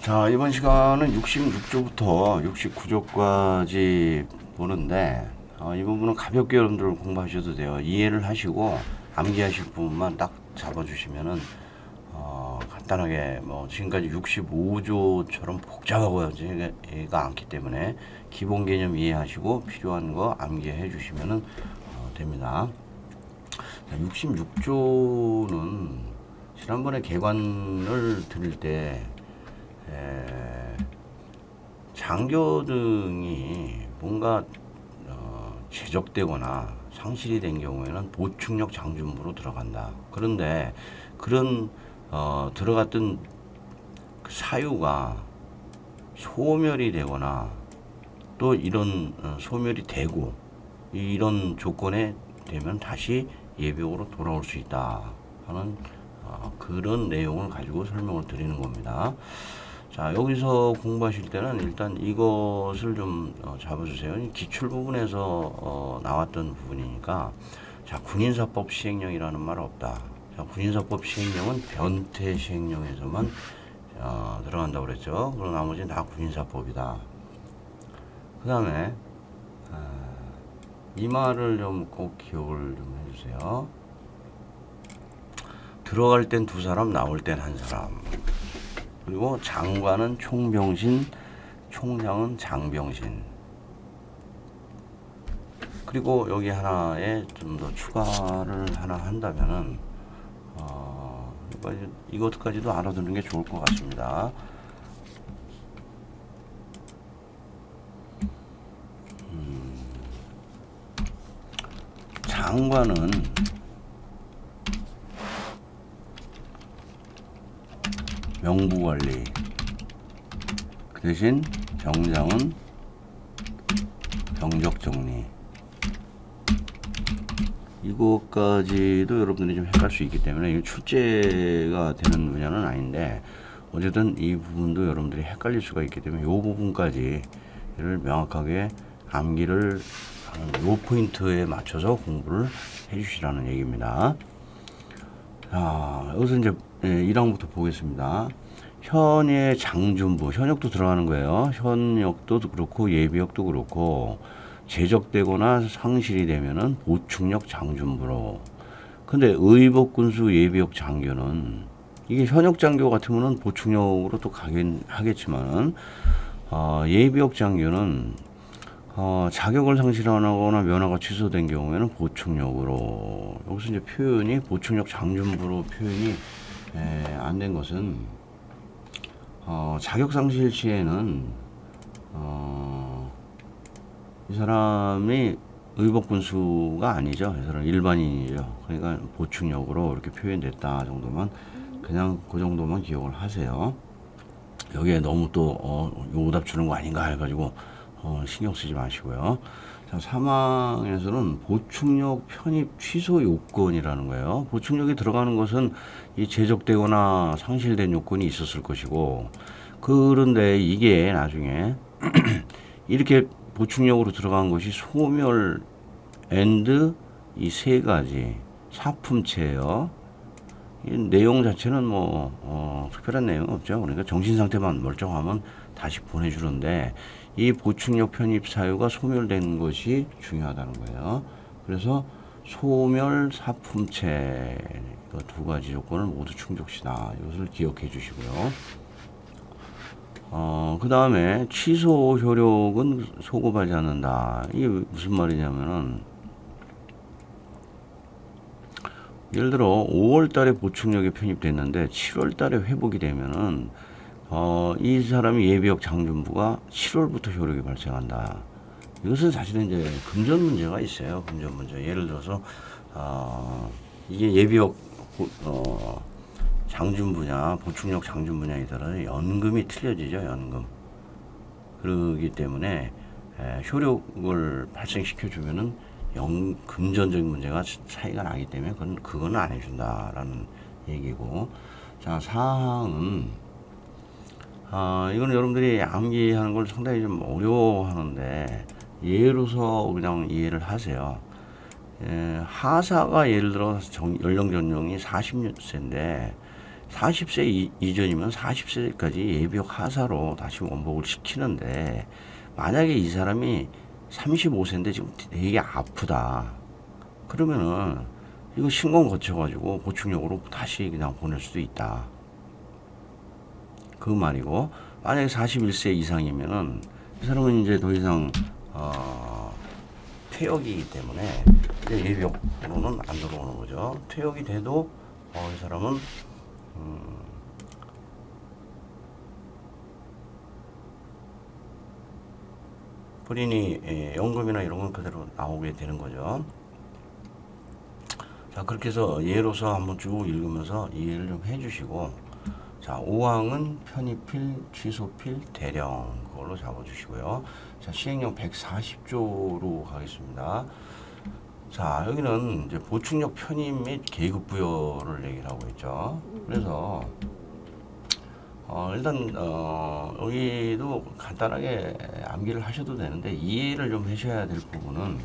자, 이번 시간은 66조부터 69조까지 보는데 이 부분은 가볍게 여러분들 공부하셔도 돼요. 이해를 하시고 암기하실 부분만 딱 잡아주시면은 간단하게 뭐 지금까지 65조처럼 복잡하고 얘가 않기 때문에 기본 개념 이해하시고 필요한 거 암기해 주시면은 됩니다. 66조는 지난번에 개관을 드릴 때 장교등이 뭔가 제적되거나 상실이 된 경우에는 보충력 장준부로 들어간다. 그런데 그런 들어갔던 그 사유가 소멸이 되거나 또 이런 소멸이 되고 이런 조건에 되면 다시 예비역으로 돌아올 수 있다 하는 그런 내용을 가지고 설명을 드리는 겁니다. 자, 여기서 공부하실 때는 일단 이것을 좀 잡아주세요. 기출 부분에서 나왔던 부분이니까, 자, 군인사법 시행령이라는 말 없다. 자, 군인사법 시행령은 변태 시행령에서만 들어간다고 그랬죠. 그리고 나머지는 다 군인사법이다. 그 다음에 이 말을 좀 꼭 기억을 좀 해주세요. 들어갈 땐 두 사람, 나올 땐 한 사람. 그리고 장관은 총병신, 총장은 장병신. 그리고 여기 하나에 좀 더 추가를 하나 한다면은 이것까지도 알아두는 게 좋을 것 같습니다. 장관은 명부관리, 그 대신 병장은 병적정리. 이것까지도 여러분들이 좀 헷갈릴 수 있기 때문에 이거 출제가 되는 분야는 아닌데 어쨌든 이 부분도 여러분들이 헷갈릴 수가 있기 때문에 이 부분까지를 명확하게 암기를 하는 이 포인트에 맞춰서 공부를 해주시라는 얘기입니다. 자, 여기서 이제 1항부터 보겠습니다. 현예 장준부, 현역도 들어가는 거예요. 현역도 그렇고 예비역도 그렇고 제적되거나 상실이 되면은 보충력 장준부로. 근데 의복군수 예비역 장교는 이게 현역 장교 같으면은 보충력으로 또 가긴 하겠지만은 예비역 장교는 자격을 상실하거나 면허가 취소된 경우에는 보충력으로. 여기서 이제 표현이 보충력 장준부로 표현이 안 된 것은 자격 상실 시에는 이 사람이 의복군수가 아니죠. 이 사람 일반인이죠. 그러니까 보충력으로 이렇게 표현됐다 정도만 그냥 그 정도만 기억을 하세요. 여기에 너무 또 오답 주는 거 아닌가 해가지고 신경 쓰지 마시고요. 자, 3항에서는 보충력 편입 취소 요건이라는 거예요. 보충력이 들어가는 것은 이 제적되거나 상실된 요건이 있었을 것이고, 그런데 이게 나중에 이렇게 보충력으로 들어간 것이 소멸 앤드 이 세 가지 사품체예요. 이 내용 자체는 뭐 특별한 내용 없죠. 그러니까 정신 상태만 멀쩡하면 다시 보내주는데 이 보충력 편입 사유가 소멸된 것이 중요하다는 거예요. 그래서 소멸 사품체 그 두 가지 조건을 모두 충족시다. 이것을 기억해 주시고요. 그 다음에 취소 효력은 소급하지 않는다. 이게 무슨 말이냐면은 예를 들어 5월 달에 보충력이 편입됐는데 7월 달에 회복이 되면은 이 사람이 예비역 장준부가 7월부터 효력이 발생한다. 이것은 사실은 이제 금전 문제가 있어요. 금전 문제. 예를 들어서 이게 예비역 장준부냐 보충력 장준부냐에 따라 연금이 틀려지죠. 연금. 그러기 때문에 효력을 발생시켜 주면은 금전적인 문제가 차이가 나기 때문에 그거는 안 해준다라는 얘기고. 자, 사항은 이거는 여러분들이 암기하는 걸 상당히 좀 어려워하는데 예로서 그냥 이해를 하세요. 하사가 예를 들어 연령 전용이 40세인데 40세 이전이면 40세까지 예비역 하사로 다시 원복을 시키는데, 만약에 이 사람이 35세인데 지금 되게 아프다. 그러면은 이거 신공 거쳐가지고 보충력으로 다시 그냥 보낼 수도 있다. 그 말이고, 만약에 41세 이상이면은 이 사람은 이제 더 이상 퇴역이기 때문에 이제 예비역으로는 안 들어오는 거죠. 퇴역이 돼도 이 사람은 본인이 연금이나 이런 건 그대로 나오게 되는 거죠. 자, 그렇게 해서 예로서 한번 쭉 읽으면서 이해를 좀 해주시고, 자, 5항은 편입필, 취소필, 대령 그걸로 잡아주시고요. 자, 시행령 140조로 가겠습니다. 자, 여기는 이제 보충력 편입 및 계급 부여를 얘기를 하고 있죠. 그래서 일단 여기도 간단하게 암기를 하셔도 되는데, 이해를 좀 하셔야 될 부분은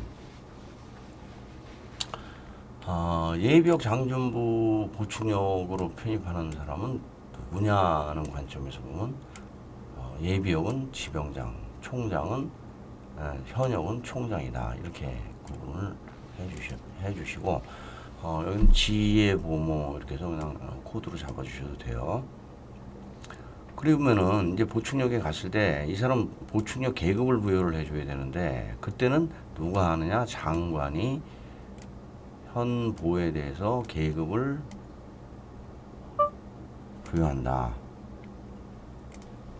예비역 장전부 보충력으로 편입하는 사람은 누구냐는 관점에서 보면 예비역은 지병장, 총장은 현역은 총장이다, 이렇게 구분을 해주시고, 여기는 지혜 보모 이렇게 해서 그냥 코드로 잡아주셔도 돼요. 그러면은 이제 보충력에 갔을 때 이 사람 보충력 계급을 부여를 해줘야 되는데, 그때는 누가 하느냐? 장관이 현보에 대해서 계급을 부여한다.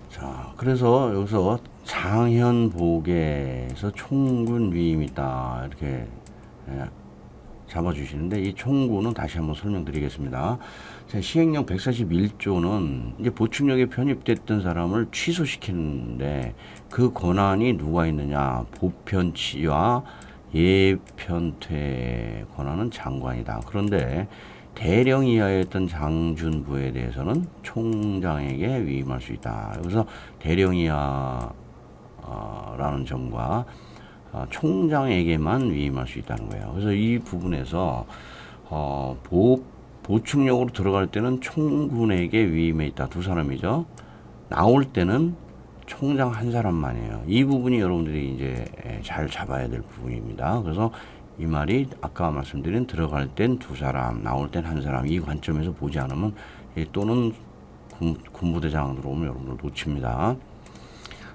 자, 그래서 여기서 장현복에서 총군 위임이 있다, 이렇게 잡아주시는데, 이 총군은 다시 한번 설명드리겠습니다. 자, 시행령 141조는 이제 보충력에 편입됐던 사람을 취소시키는데, 그 권한이 누가 있느냐? 보편치와 예편퇴 권한은 장관이다. 그런데 대령 이하였던 장준부에 대해서는 총장에게 위임할 수 있다. 여기서 대령 이하라는 점과 총장에게만 위임할 수 있다는 거예요. 그래서 이 부분에서 보충력으로 들어갈 때는 총군에게 위임해 있다. 두 사람이죠. 나올 때는 총장 한 사람만이에요. 이 부분이 여러분들이 이제 잘 잡아야 될 부분입니다. 그래서 이 말이 아까 말씀드린 들어갈 땐 두 사람, 나올 땐 한 사람, 이 관점에서 보지 않으면, 또는 군부대장 들어오면 여러분들 놓칩니다.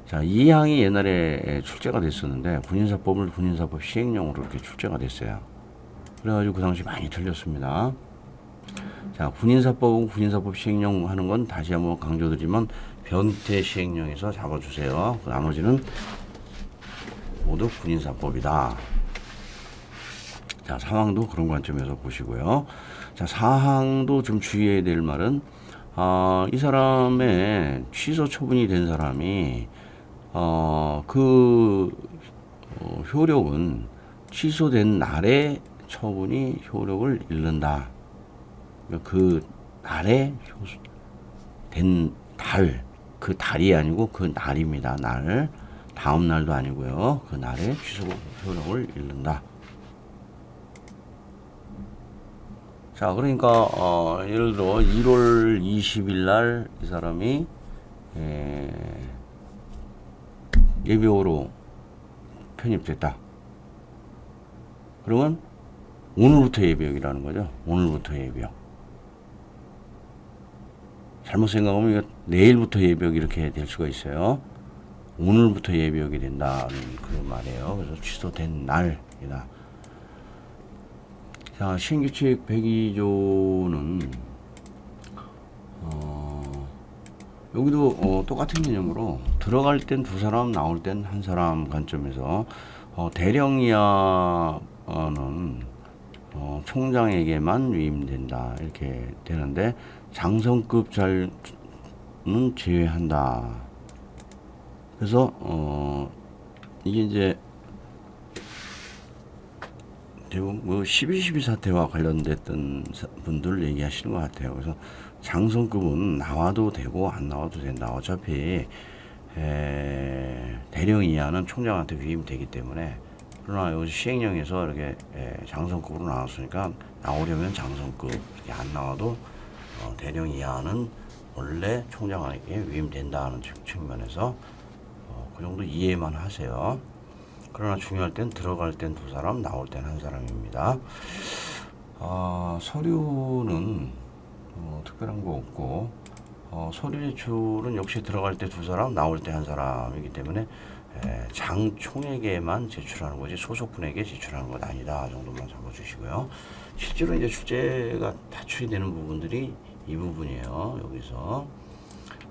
자, 이 항이 옛날에 출제가 됐었는데, 군인사법을 군인사법 시행령으로 이렇게 출제가 됐어요. 그래가지고 그 당시 많이 틀렸습니다. 자, 군인사법은 군인사법 시행령 하는 건 다시 한번 강조드리면 변태 시행령에서 잡아주세요. 나머지는 모두 군인사법이다. 자, 3항도 그런 관점에서 보시고요. 자, 4항도 좀 주의해야 될 말은, 이 사람의 취소 처분이 된 사람이 효력은 취소된 날에 처분이 효력을 잃는다. 그 날에 된 달, 그 달이 아니고 그 날입니다. 날, 다음 날도 아니고요. 그 날에 취소 효력을 잃는다. 자, 그러니까 예를 들어 1월 20일 날 이 사람이 예비역으로 편입됐다. 그러면 오늘부터 예비역이라는 거죠. 오늘부터 예비역. 잘못 생각하면 이거 내일부터 예비역 이렇게 될 수가 있어요. 오늘부터 예비역이 된다는 그런 말이에요. 그래서 취소된 날이다. 자, 시행규칙 102조는 여기도 똑같은 개념으로 들어갈 땐 두 사람, 나올 땐 한 사람 관점에서 대령 이하는 총장에게만 위임된다, 이렇게 되는데, 장성급 자는 제외한다. 그래서 이게 이제 대부분 12.12 사태와 관련됐던 분들 얘기하시는 것 같아요. 그래서 장성급은 나와도 되고 안 나와도 된다. 어차피 대령 이하는 총장한테 위임되기 때문에. 그러나 여기 시행령에서 이렇게 장성급으로 나왔으니까 나오려면 장성급, 이렇게 안 나와도 대령 이하는 원래 총장에게 위임된다는 측면에서 그 정도 이해만 하세요. 그러나 중요할 땐 들어갈 땐 두 사람, 나올 땐 한 사람입니다. 서류는 특별한 거 없고 서류 제출은 역시 들어갈 때 두 사람, 나올 때 한 사람이기 때문에 장총에게만 제출하는 거지 소속분에게 제출하는 건 아니다 정도만 적어주시고요. 실제로 이제 출제가 다출이 되는 부분들이 이 부분이에요. 여기서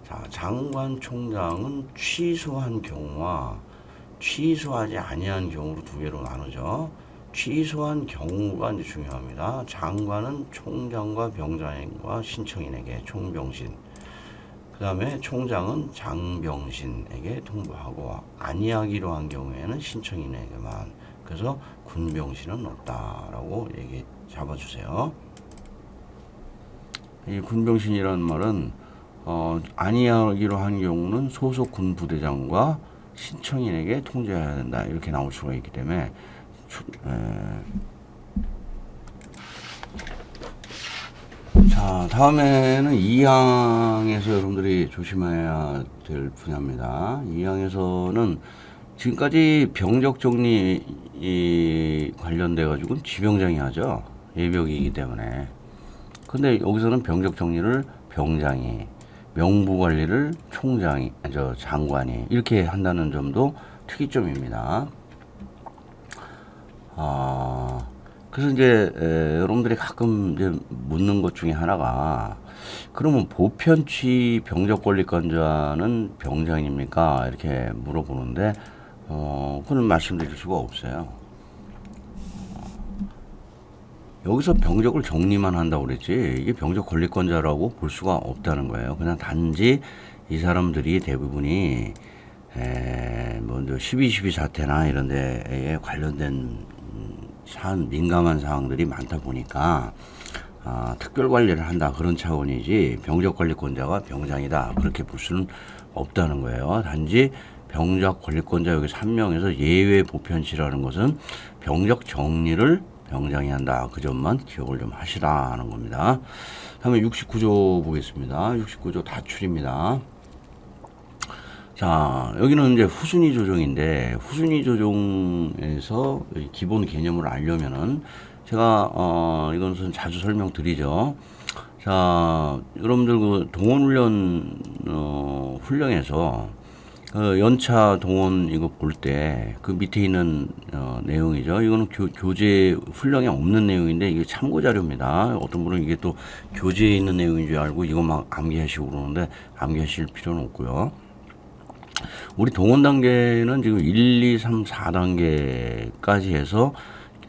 자, 장관 총장은 취소한 경우와 취소하지 아니한 경우로 두 개로 나누죠. 취소한 경우가 이제 중요합니다. 장관은 총장과 병장과 신청인에게 총병신, 그 다음에 총장은 장병신에게 통보하고 아니하기로 한 경우에는 신청인에게만. 그래서 군병신은 없다라고 얘기 잡아주세요. 이 군병신이라는 말은 아니하기로 한 경우는 소속 군부대장과 신청인에게 통지해야 된다 이렇게 나올 수가 있기 때문에 자, 다음에는 2항에서 여러분들이 조심해야 될 분야입니다. 2항에서는 지금까지 병적 정리 관련돼 가지고 지병장이 하죠. 예병이기 때문에. 근데 여기서는 병적 정리를 병장이, 명부 관리를 총장이, 장관이 이렇게 한다는 점도 특이점입니다. 그래서 이제 여러분들이 가끔 이제 묻는 것 중에 하나가 그러면 보편치 병적권리권자는 병장입니까? 이렇게 물어보는데 그건 말씀드릴 수가 없어요. 여기서 병적을 정리만 한다고 그랬지 이게 병적 권리권자라고 볼 수가 없다는 거예요. 그냥 단지 이 사람들이 대부분이 뭐 12.12 사태나 이런 데에 관련된 민감한 사항들이 많다 보니까 특별 관리를 한다 그런 차원이지 병적 관리권자가 병장이다 그렇게 볼 수는 없다는 거예요. 단지 병적 관리권자 여기 3명에서 예외 보편치라는 것은 병적 정리를 병장이 한다. 그 점만 기억을 좀 하시라는 겁니다. 다음에 69조 보겠습니다. 69조 다출입니다. 자, 여기는 이제 후순위 조정인데 후순위 조정에서 기본 개념을 알려면은 제가 이것은 자주 설명드리죠. 자, 여러분들 그 동원훈련 훈령에서 연차 동원 이거 볼 때 그 밑에 있는 내용이죠. 이거는 교재 훈령에 없는 내용인데 이게 참고 자료입니다. 어떤 분은 이게 또 교재에 있는 내용인 줄 알고 이거 막 암기하시고 그러는데 암기하실 필요는 없고요. 우리 동원 단계는 지금 1, 2, 3, 4단계까지 해서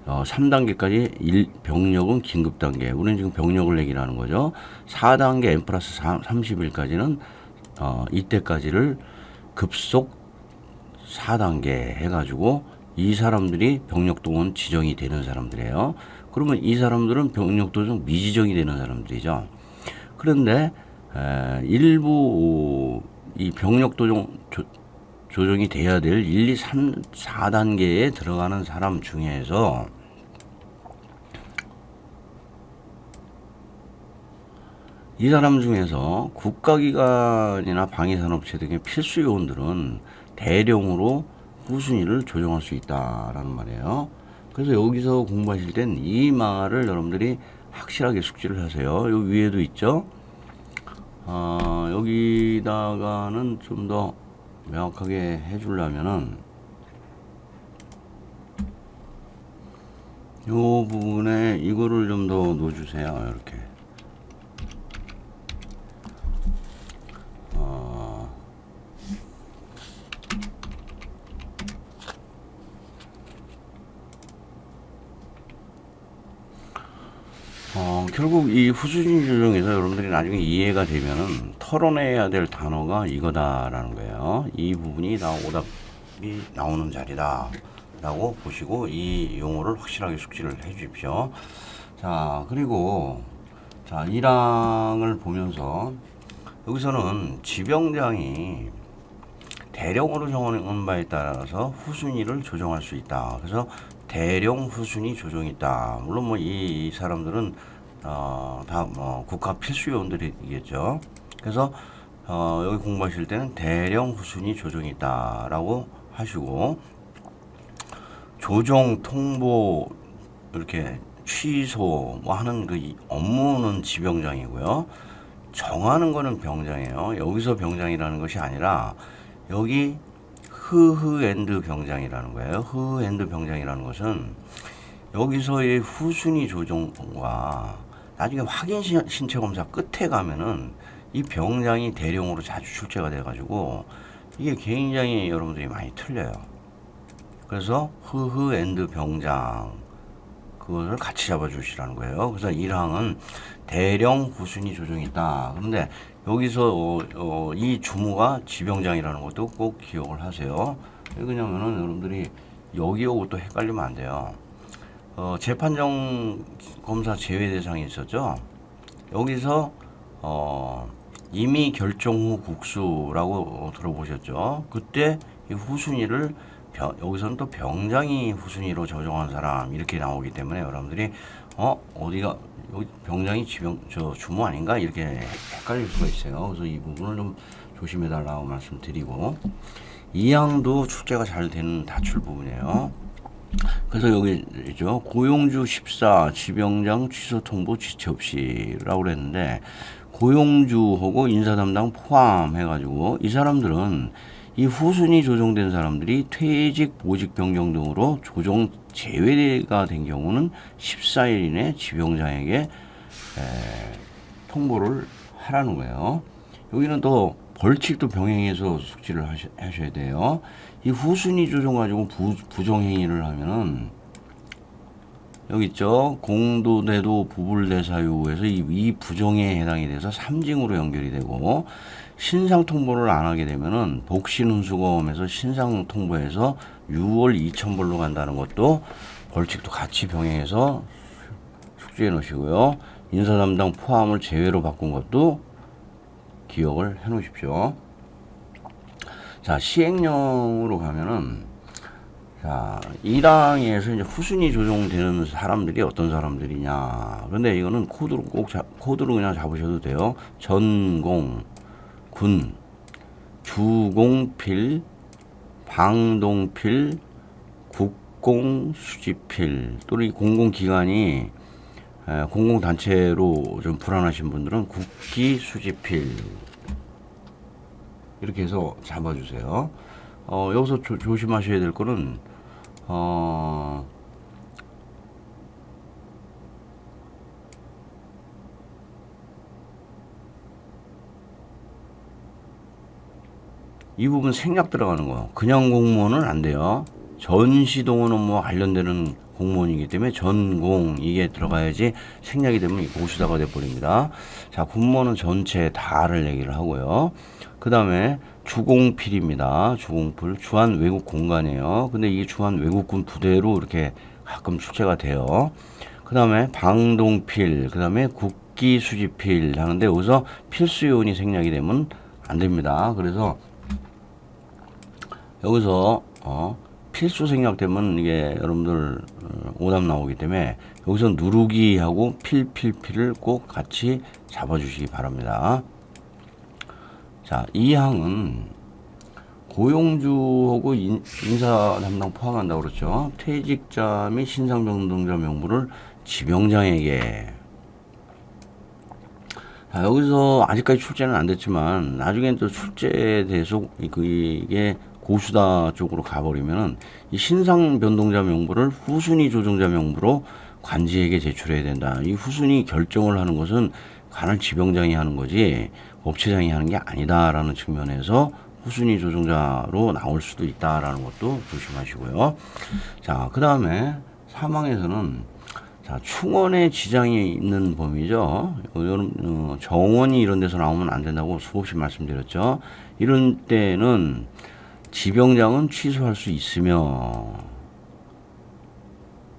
3단계까지 병력은 긴급 단계. 우리는 지금 병력을 얘기를 하는 거죠. 4단계 N 플러스 30일까지는 이때까지를 급속 4단계 해가지고 이 사람들이 병력동원 지정이 되는 사람들이에요. 그러면 이 사람들은 병력동원 미지정이 되는 사람들이죠. 그런데 일부 이 병력동원 조정이 돼야 될 1, 2, 3, 4단계에 들어가는 사람 중에서 이 사람 중에서 국가기관이나 방위산업체 등의 필수 요원들은 대령으로 후순위를 조정할 수 있다라는 말이에요. 그래서 여기서 공부하실 땐 이 말을 여러분들이 확실하게 숙지를 하세요. 여기 위에도 있죠. 여기다가는 좀 더 명확하게 해주려면은 이 부분에 이거를 좀 더 넣어주세요. 이렇게. 결국 이 후순위 조정에서 여러분들이 나중에 이해가 되면은 털어내야 될 단어가 이거다라는 거예요. 이 부분이 다 오답이 나오는 자리다 라고 보시고 이 용어를 확실하게 숙지를 해 주십시오. 자, 그리고 자, 1항을 보면서 여기서는 지병장이 대령으로 정하는 바에 따라서 후순위를 조정할 수 있다. 그래서 대령 후순위 조정이 있다. 물론 뭐 이 사람들은 다 국가 필수 요원들이겠죠. 그래서 여기 공부하실 때는 대령 후순위 조정이 있다라고 하시고, 조정, 통보, 이렇게 취소 뭐 하는 그 업무는 지병장이고요. 정하는 거는 병장이에요. 여기서 병장이라는 것이 아니라 여기 흐흐엔드 병장이라는 거예요. 흐흐엔드 병장이라는 것은 여기서의 후순위 조정과 나중에 확인 신체 검사 끝에 가면은 이 병장이 대령으로 자주 출제가 돼가지고 이게 굉장히 여러분들이 많이 틀려요. 그래서 흐흐엔드 병장 그것을 같이 잡아주시라는 거예요. 그래서 1항은 대령 후순위 조정이 있다. 그런데 여기서 이 주무가 지병장이라는 것도 꼭 기억을 하세요. 왜 그러냐면은 여러분들이 여기하고 또 헷갈리면 안 돼요. 재판정 검사 제외 대상이 있었죠. 여기서 이미 결정 후 국수라고 들어보셨죠. 그때 이 후순위를 여기서는 또 병장이 후순위로 조정한 사람 이렇게 나오기 때문에 여러분들이 어디가 여기 병장이 주무 아닌가 이렇게 헷갈릴 수가 있어요. 그래서 이 부분을 좀 조심해 달라고 말씀드리고, 이 항도 출제가 잘 되는 다출 부분이에요. 그래서 여기 있죠. 고용주 14 지병장 취소 통보 지체 없이라고 그랬는데, 고용주하고 인사 담당 포함해가지고 이 사람들은 이 후순위 조정된 사람들이 퇴직, 보직 변경 등으로 조정 제외가 된 경우는 14일 이내 지병장에게 통보를 하라는 거예요. 여기는 또 벌칙도 병행해서 숙지를 하셔야 돼요. 이 후순위 조정 가지고 부정행위를 하면은 여기 있죠. 공도대도 부불대사유에서 이 부정에 해당이 돼서 3징으로 연결이 되고, 신상 통보를 안 하게 되면은 복신훈수검에서 신상 통보해서 6월 2,000불로 간다는 것도 벌칙도 같이 병행해서 숙지해 놓으시고요. 인사 담당 포함을 제외로 바꾼 것도 기억을 해 놓으십시오. 자, 시행령으로 가면은, 자, 1항에서 이제 후순위 조정되는 사람들이 어떤 사람들이냐. 근데 이거는 코드로 그냥 잡으셔도 돼요. 전공, 군, 주공필, 방동필, 국공수지필, 또는 이 공공기관이 공공단체로 좀 불안하신 분들은 국기수지필 이렇게 해서 잡아주세요. 여기서 조심하셔야 될 거는 이 부분 생략 들어가는 거. 그냥 공무원은 안 돼요. 전시동원 업무와 관련되는 공무원이기 때문에 전공 이게 들어가야지, 생략이 되면 고수다가 돼버립니다. 자, 군무원은 전체 다를 얘기를 하고요. 그 다음에 주공필입니다. 주공필 주한 외국 공간이에요. 근데 이게 주한 외국군 부대로 이렇게 가끔 출제가 돼요. 그 다음에 방동필, 그 다음에 국기수지필 하는데 여기서 필수 요원이 생략이 되면 안 됩니다. 그래서 여기서 필수 생략되면 이게 여러분들 오답 나오기 때문에 여기서 누르기하고 필필필을 꼭 같이 잡아주시기 바랍니다. 자, 이 항은 고용주하고 인사 담당 포함한다고 그랬죠. 퇴직자 및 신상병동자 명부를 지병장에게. 자, 여기서 아직까지 출제는 안 됐지만 나중에 또 출제에 대해서 이게 고수다 쪽으로 가버리면은 이 신상 변동자 명부를 후순위 조정자 명부로 관지에게 제출해야 된다. 이 후순위 결정을 하는 것은 관할 지병장이 하는 거지 업체장이 하는 게 아니다라는 측면에서 후순위 조정자로 나올 수도 있다라는 것도 조심하시고요. 자, 그 다음에 사망에서는 자, 충원에 지장이 있는 범위죠. 정원이 이런 데서 나오면 안 된다고 수없이 말씀드렸죠. 이런 때는 지병장은 취소할 수 있으며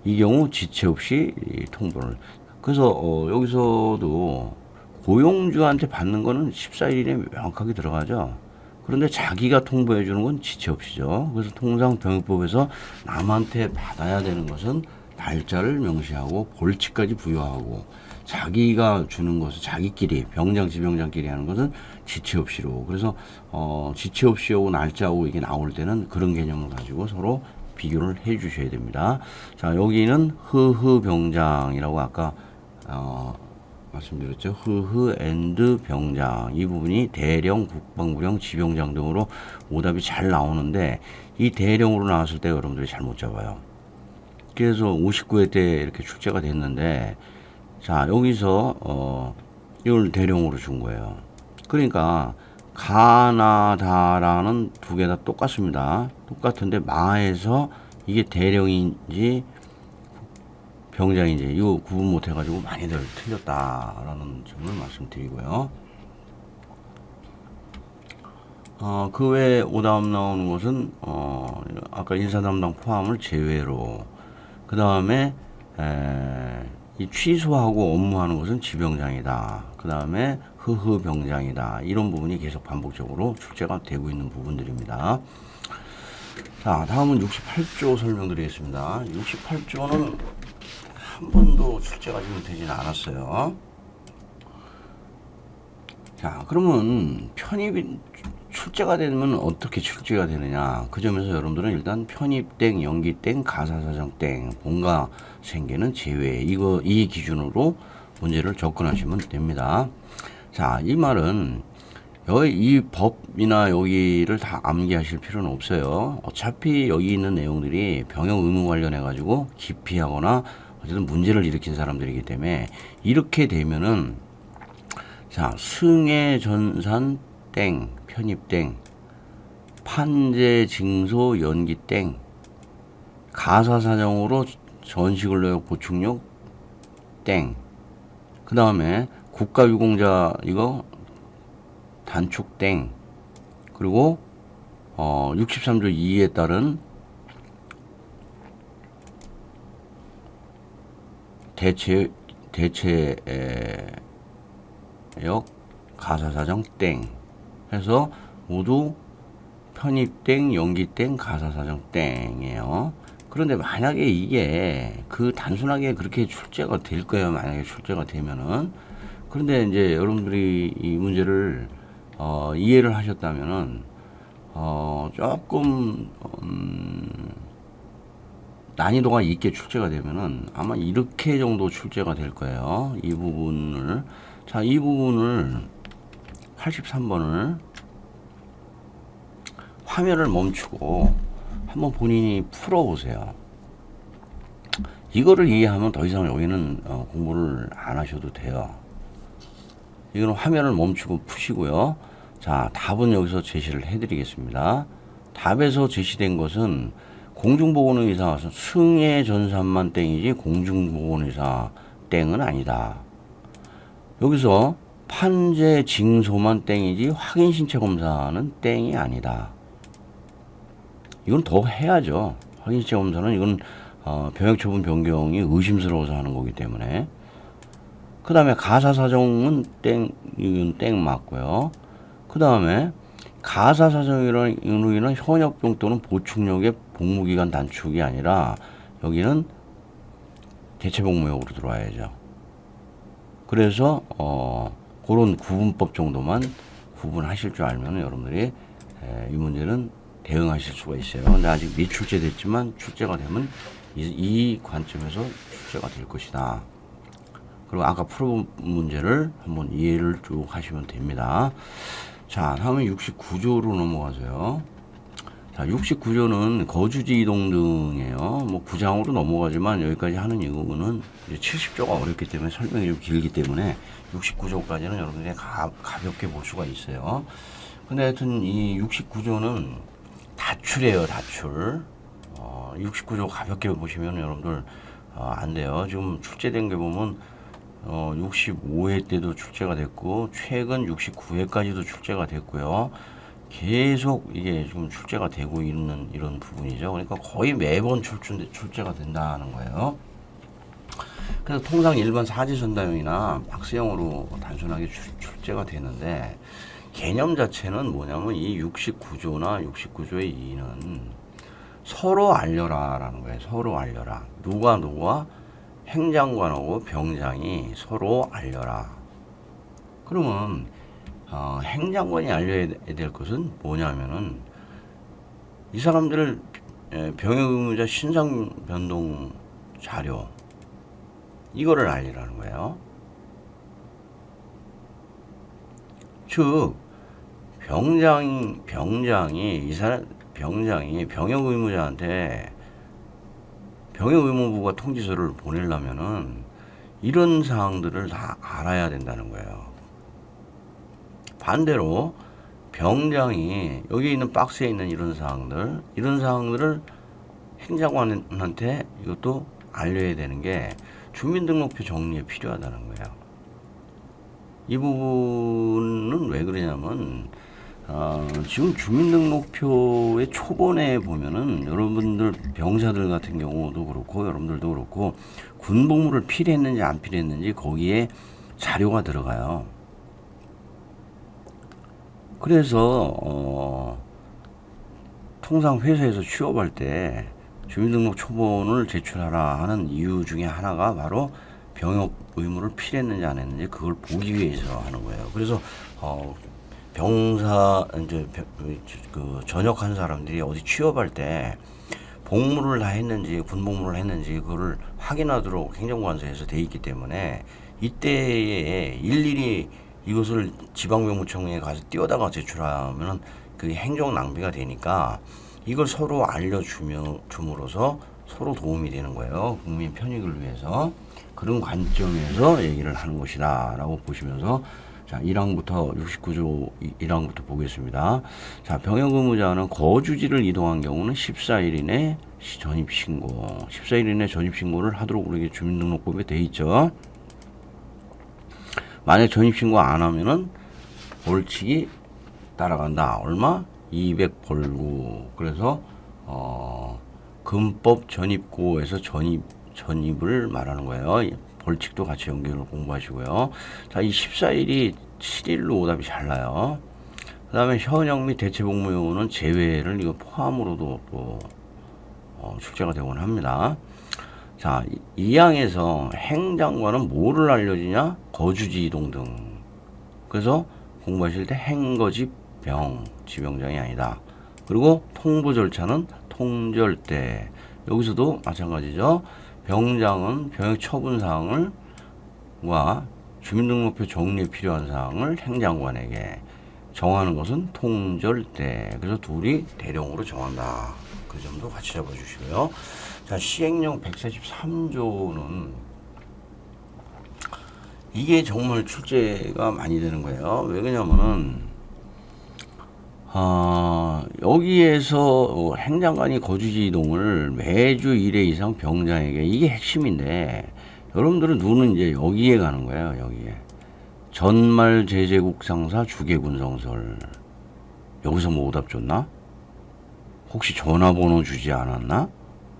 이 경우 지체 없이 통보를. 그래서 여기서도 고용주한테 받는 거는 14일 이내에 명확하게 들어가죠. 그런데 자기가 통보해 주는 건 지체 없이죠. 그래서 통상 병역법에서 남한테 받아야 되는 것은 날짜를 명시하고 벌칙까지 부여하고 자기가 주는 것은 자기끼리 병장 지병장끼리 하는 것은 지체 없이로. 그래서 지체 없이하고 날짜하고 이게 나올 때는 그런 개념을 가지고 서로 비교를 해 주셔야 됩니다. 자, 여기는 흐흐 병장이라고 아까 말씀드렸죠. 흐흐 앤드 병장, 이 부분이 대령, 국방부령, 지병장 등으로 오답이 잘 나오는데 이 대령으로 나왔을 때 여러분들이 잘못 잡아요. 그래서 59회 때 이렇게 출제가 됐는데, 자, 여기서 이걸 대령으로 준 거예요. 그러니까 가나다라는 두 개 다 똑같습니다. 똑같은데 마에서 이게 대령인지 병장인지 이거 구분 못 해가지고 많이들 틀렸다라는 점을 말씀드리고요. 그 외에 오답 나오는 것은 아까 인사 담당 포함을 제외로, 그 다음에 이 취소하고 업무하는 것은 지병장이다. 그 다음에 흐흐 병장이다. 이런 부분이 계속 반복적으로 출제가 되고 있는 부분들입니다. 자, 다음은 68조 설명드리겠습니다. 68조는 한 번도 출제가 지금 되지는 않았어요. 자, 그러면 편입이 출제가 되면 어떻게 출제가 되느냐, 그 점에서 여러분들은 일단 편입 땡, 연기 땡, 가사사정 땡, 본가 생계는 제외, 이 기준으로 문제를 접근하시면 됩니다. 자, 이 말은 이 법이나 여기를 다 암기하실 필요는 없어요. 어차피 여기 있는 내용들이 병역 의무 관련해 가지고 기피하거나 어쨌든 문제를 일으킨 사람들이기 때문에 이렇게 되면은, 자, 승해 전산 땡, 편입 땡, 판재 징소 연기 땡, 가사사정으로 전시근로역 보충력 땡, 그 다음에 국가유공자 이거 단축 땡, 그리고 63조 2에 따른 대체역 가사사정 땡 해서 모두 편입 땡, 연기 땡, 가사사정 땡이에요. 그런데 만약에 이게 단순하게 그렇게 출제가 될 거예요. 만약에 출제가 되면은. 그런데 이제 여러분들이 이 문제를 이해를 하셨다면은 조금 난이도가 있게 출제가 되면은 아마 이렇게 정도 출제가 될 거예요. 이 부분을, 자, 이 부분을 83번을 화면을 멈추고 한번 본인이 풀어보세요. 이거를 이해하면 더 이상 여기는 공부를 안 하셔도 돼요. 이거는 화면을 멈추고 푸시고요. 자, 답은 여기서 제시를 해드리겠습니다. 답에서 제시된 것은 공중보건의사 승해 전산만 땡이지 공중보건의사 땡은 아니다. 여기서 판재 징소만 땡이지 확인신체 검사는 땡이 아니다. 이건 더 해야죠. 확인신체 검사는 이건 병역처분 변경이 의심스러워서 하는 거기 때문에. 그 다음에 가사사정은 땡, 이건 땡 맞고요. 그 다음에 가사사정으로 인한 현역병 또는 보충력의 복무기간 단축이 아니라 여기는 대체복무역으로 들어와야죠. 그래서 그런 구분법 정도만 구분하실 줄 알면 여러분들이 이 문제는 대응하실 수가 있어요. 근데 아직 미출제됐지만 출제가 되면 이 관점에서 출제가 될 것이다. 그리고 아까 풀어본 문제를 한번 이해를 쭉 하시면 됩니다. 자, 다음에 69조로 넘어가세요. 자, 69조는 거주지 이동 등이에요. 뭐 부장으로 넘어가지만 여기까지 하는 이유는 이제 70조가 어렵기 때문에 설명이 좀 길기 때문에 69조까지는 여러분들이 가볍게 볼 수가 있어요. 근데 하여튼 이 69조는 다출이에요, 다출. 69조 가볍게 보시면 여러분들 안 돼요. 지금 출제된 게 보면 65회 때도 출제가 됐고 최근 69회까지도 출제가 됐고요. 계속 이게 지금 출제가 되고 있는 이런 부분이죠. 그러니까 거의 매번 출제가 된다는 거예요. 그래서 통상 일반 사지선다형이나 박스형으로 단순하게 출제가 되는데, 개념 자체는 뭐냐면 이 69조나 69조의 2는 서로 알려라 라는 거예요. 서로 알려라. 누가 행장관하고 병장이 서로 알려라. 그러면 행장관이 알려야 될 것은 뭐냐면은 이 사람들을 병역 의무자 신상 변동 자료 이거를 알리라는 거예요. 즉 병장이 병역 의무자한테 병역 의무부가 통지서를 보내려면은 이런 사항들을 다 알아야 된다는 거예요. 반대로 병장이 여기 있는 박스에 있는 이런 사항들을 행정관한테 이것도 알려야 되는 게 주민등록표 정리에 필요하다는 거예요. 이 부분은 왜 그러냐면 지금 주민등록표의 초본에 보면은 여러분들 병사들 같은 경우도 그렇고 여러분들도 그렇고 군복무를 필요했는지 안 필요했는지 거기에 자료가 들어가요. 그래서 통상 회사에서 취업할 때 주민등록 초본을 제출하라 하는 이유 중에 하나가 바로 병역 의무를 필요했는지 안 했는지 그걸 보기 위해서 하는 거예요. 그래서 병사 이제 그 전역한 사람들이 어디 취업할 때 복무를 다 했는지 군복무를 했는지 그거를 확인하도록 행정관서에서 돼 있기 때문에 이때에 일일이 이것을 지방병무청에 가서 띄워다가 제출하면은 그 행정 낭비가 되니까 이걸 서로 알려줌으로써 서로 도움이 되는 거예요. 국민 편익을 위해서. 그런 관점에서 얘기를 하는 것이다 라고 보시면서 자 1항부터 69조 1항부터 보겠습니다. 자 병역 의무자는 거주지를 이동한 경우는 14일 이내 전입신고 14일 이내 전입신고를 하도록 우리 주민등록법에 돼 있죠. 만약 전입신고 안 하면은 벌칙이 따라간다. 얼마? 200벌구. 그래서 금법 전입고에서 전입을 말하는 거예요. 벌칙도 같이 연결을 공부하시고요. 자, 이 14일이 7일로 오답이 잘 나요. 그 다음에 현역 및 대체복무요원은 제외를 이거 포함으로도 또 출제가 되곤 합니다. 자, 이 항에서 행장관은 뭐를 알려주냐? 거주지 이동 등. 그래서 공부하실 때 행거지 병, 지병장이 아니다. 그리고 통보 절차는 통절 때. 여기서도 마찬가지죠. 병장은 병역 처분 사항과 주민등록표 정리에 필요한 사항을 행장관에게 정하는 것은 통절 때. 그래서 둘이 대령으로 정한다. 그 점도 같이 잡아주시고요. 자, 시행령 143조는 이게 정말 출제가 많이 되는 거예요. 왜 그러냐면은 여기에서 행장관이 거주지 이동을 매주 1회 이상 병장에게 이게 핵심인데 여러분들은 눈은 이제 여기에 가는 거예요. 여기에 전말 제재국 상사 주계군 성설 여기서 뭐 오답 줬나? 혹시 전화번호 주지 않았나?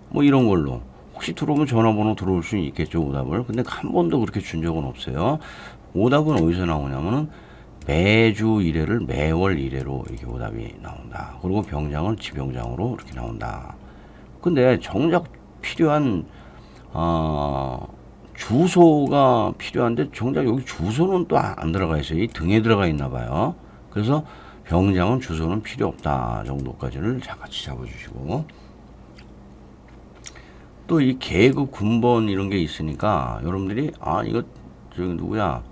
뭐 이런 걸로 혹시 들어오면 전화번호 들어올 수 있겠죠 오답을. 근데 한 번도 그렇게 준 적은 없어요. 오답은 어디서 나오냐면은 매주 1회를 매월 1회로 이렇게 오답이 나온다. 그리고 병장은 지병장으로 이렇게 나온다. 근데 정작 필요한 주소가 필요한데 정작 여기 주소는 또 안 들어가 있어요. 이 등에 들어가 있나 봐요. 그래서 병장은 주소는 필요 없다 정도까지를 같이 잡아주시고 또 이 계급 군번 이런 게 있으니까 여러분들이 이거 저기 누구야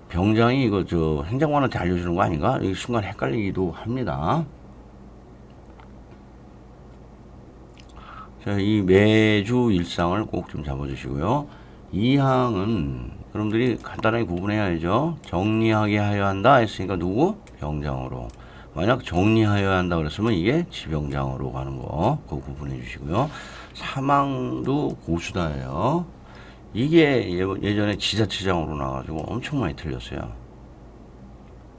병장이 이거 저 행정관한테 알려주는 거 아닌가? 이 순간 헷갈리기도 합니다. 자, 이 매주 일상을 꼭 좀 잡아주시고요. 이 항은 여러분들이 간단하게 구분해야죠. 정리하게 하여야 한다 했으니까 누구? 병장으로. 만약 정리하여야 한다 그랬으면 이게 지병장으로 가는 거 그거 구분해 주시고요. 사망도 고수다예요. 이게 예전에 지자체장으로 나와가지고 엄청 많이 틀렸어요.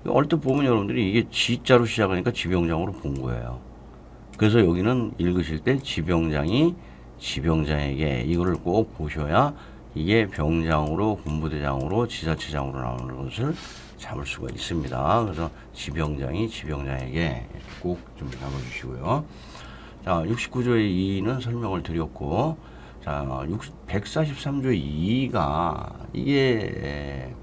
얼핏 보면 여러분들이 이게 지자로 시작하니까 지병장으로 본 거예요. 그래서 여기는 읽으실 때 지병장이 지병장에게 이거를 꼭 보셔야 이게 병장으로 군부대장으로 지자체장으로 나오는 것을 잡을 수가 있습니다. 그래서 지병장이 지병장에게 꼭 좀 잡아주시고요. 자, 69조의 2는 설명을 드렸고 자, 143조 2가 이게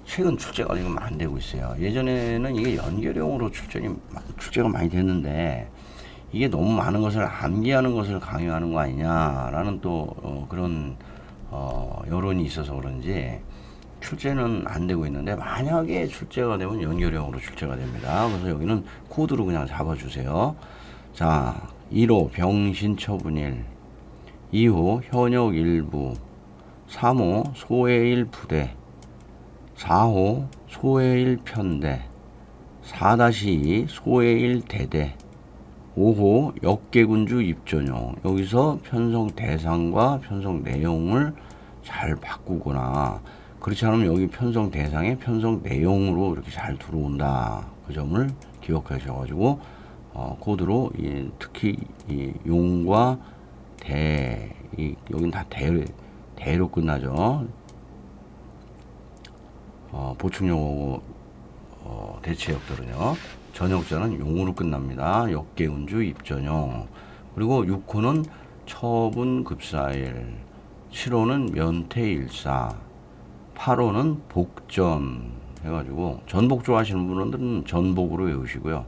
최근 출제가 지금 안 되고 있어요. 예전에는 이게 연결형으로 출제가 많이 됐는데 이게 너무 많은 것을 암기하는 것을 강요하는 거 아니냐라는 또 그런 여론이 있어서 그런지 출제는 안 되고 있는데, 만약에 출제가 되면 연결형으로 출제가 됩니다. 그래서 여기는 코드로 그냥 잡아주세요. 자, 1호 병신처분일, 2호 현역 일부, 3호 소해일 부대, 4호 소해일 편대, 4-2 소해일 대대, 5호 역계군주 입전용. 여기서 편성 대상과 편성 내용을 잘 바꾸거나, 그렇지 않으면 여기 편성 대상에 편성 내용으로 이렇게 잘 들어온다. 그 점을 기억하셔가지고 코드로 특히 이 용과 여긴 다 대로 끝나죠. 보충용어 대체역들은요. 전역자는 용으로 끝납니다. 역계운주 입전용. 그리고 6호는 처분급사일, 7호는 면태일사, 8호는 복전 해가지고, 전복 좋아하시는 분들은 전복으로 외우시고요.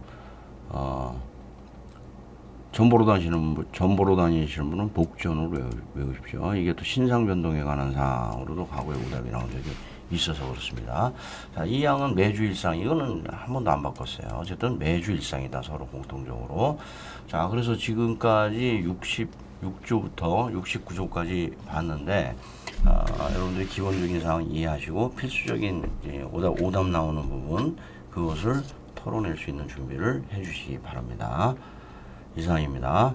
전보로 다니시는 분은 복전으로 외우십시오. 이게 또 신상 변동에 관한 사항으로도 과거에 오답이 나온 적이 있어서 그렇습니다. 자, 이 양은 매주 일상, 이거는 한 번도 안 바꿨어요. 어쨌든 매주 일상이다, 서로 공통적으로. 자, 그래서 지금까지 66조부터 69조까지 봤는데, 여러분들이 기본적인 사항 이해하시고 필수적인 오답 나오는 부분, 그것을 털어낼 수 있는 준비를 해주시기 바랍니다. 이상입니다.